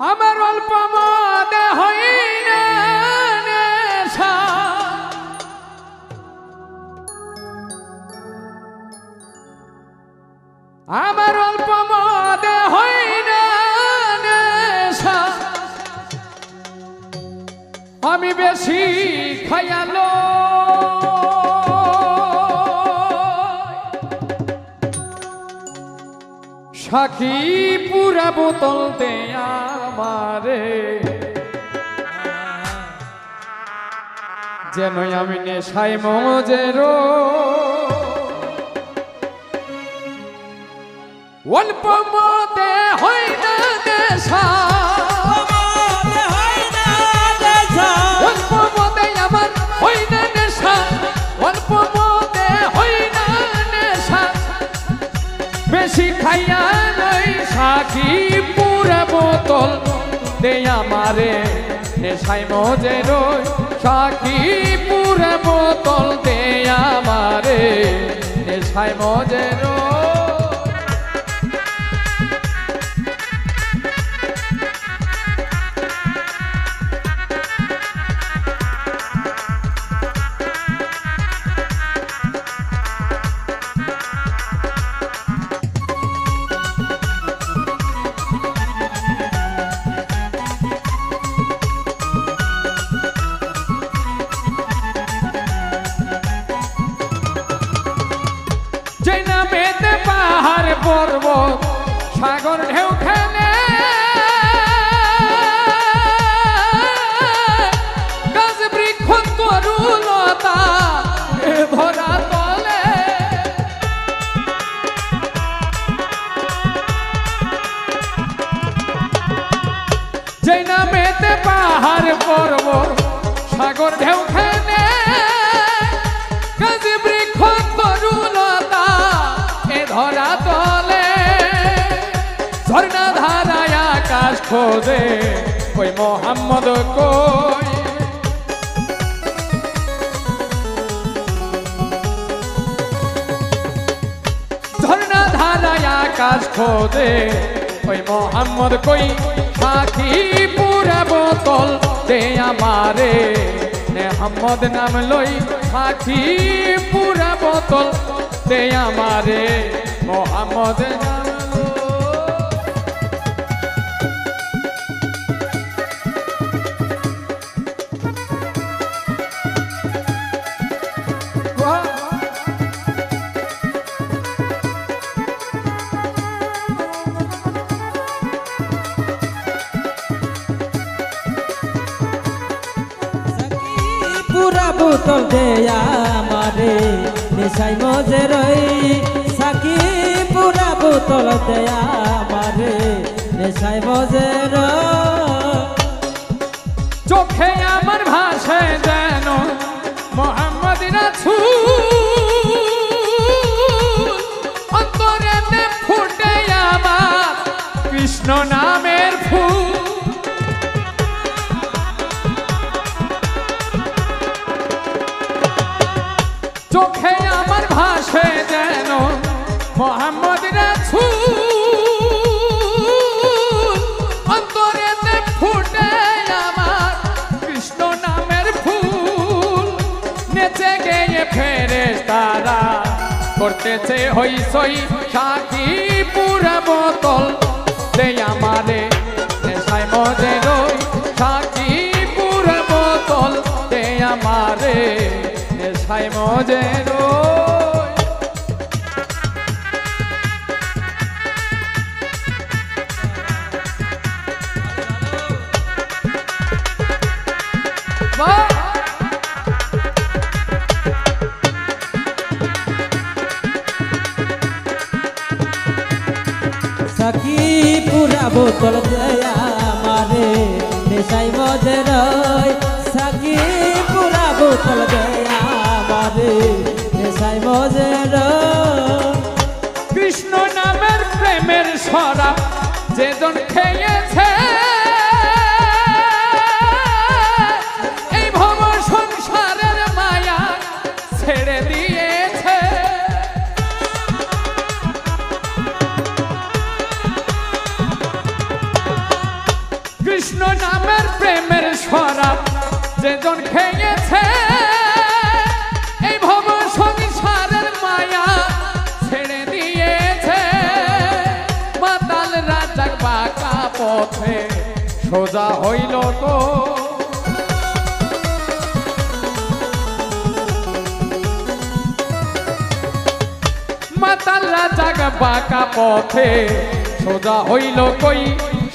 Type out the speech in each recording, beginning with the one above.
আমার অল্প মদে হই না নেশা, আমার অল্প মদে হই না নেশা, আমি বেশি খায়ালো সাকি পুরা বোতল দে আমারে, যেন আমি নেশায় মজেরো অল্প মদে হই না নেশা, অল্প মদে আমার হই না নেশা, অল্প মদে হই না নেশা, বেশি খাইয়া নই সাকি পুরা বোতল দে আমারে, নেশায় মজে রই সাকি পুরা বোতল দে আমারে, নেশায় মজে রই। পাহাড় পর্বত সাগর ঢেউ খেলে, গাছ বৃক্ষ তরুলতা ধরা তলে, যে নামেতে পাহাড় পর্বত সাগর ঢেউ খেলে, গাছ বৃক্ষ তরুলতা ধরা তলে, ঝর্ণা ধারায় আকাশ খোঁজে ওই মোহাম্মদ কই, ঝর্ণা ধারায় আকাশ খোঁজে ওই মোহাম্মদ কই, সাকি পুরা বোতল দে আমারে, মোহাম্মদ নাম লই সাকি পুরা বোতল দে আমারে, মোহাম্মদ নাম পুরা বোতল দে আমারে, নেশায় মজে রই সাকি পুরা বোতল দে আমারে, নেশায় মজে রই। চোখে আমার ভাসে যেন মোহাম্মদ রাসূল, অন্তরে ফুটে আমার কৃষ্ণ নামের ফুল, চোখে আমার ভাসে যেন মোহাম্মদ রাসূল, অন্তরেতে ফুটে আমার কৃষ্ণ নামের ফুল, নেচে গেয়ে ফেরেশতারা করতেছে হইচই, সাকি পুরা বোতল দে আমারে, নেশায় মজে রই সাকি পুরা বোতল দে আমারে, নেশায় মজে রই। সাকি পুরা বোতল দে আমারে, নেশায় মজে রই সাকি পুরা বোতল দে আমারে, নেশায় মজে রই। কৃষ্ণ নামের প্রেমের শরাব যেজন খেয়েছে, এই ভব সংসারের মায়া ছেড়ে দিয়েছে, কৃষ্ণ নামের প্রেমের শরাব যেজন খেয়েছে এই ভব সংসারের মায়া ছেড়ে দিয়েছে মাতাল রাজার বাঁকা পথে সোজা হইল তো মাতাল রাজার বাঁকা পথে সোজা হইল কই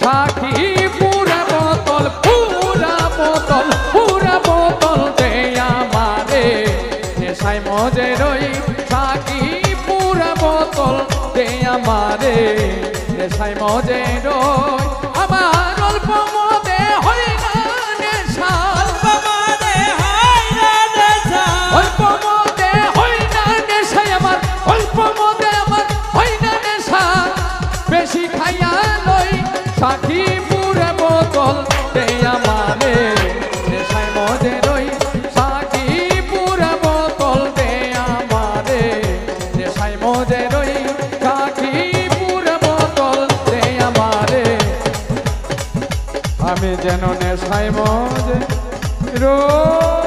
সাক্ষী পুরা বোতল পুরা বোতল পুরা বোতল দে আমারে নেশায় মজে রই সাক্ষী পুরা বোতল দে আমারে নেশায় মজে রই আমার অল্প মদে হয় না নেশা অল্প মদে হয় না নেশা অল্প মদে হয় না নেশা আমার অল্প মদে আমার হয় না নেশা বেশি খাইয়া লই সাক্ষী পুরে বোতল দে আমারে নেশায় মজে রই সাক্ষী পুরে বোতল দে আমারে নেশায় মজে রই সাক্ষী পুরে বোতল দে আমারে আমি যেন নেশায় মজে রই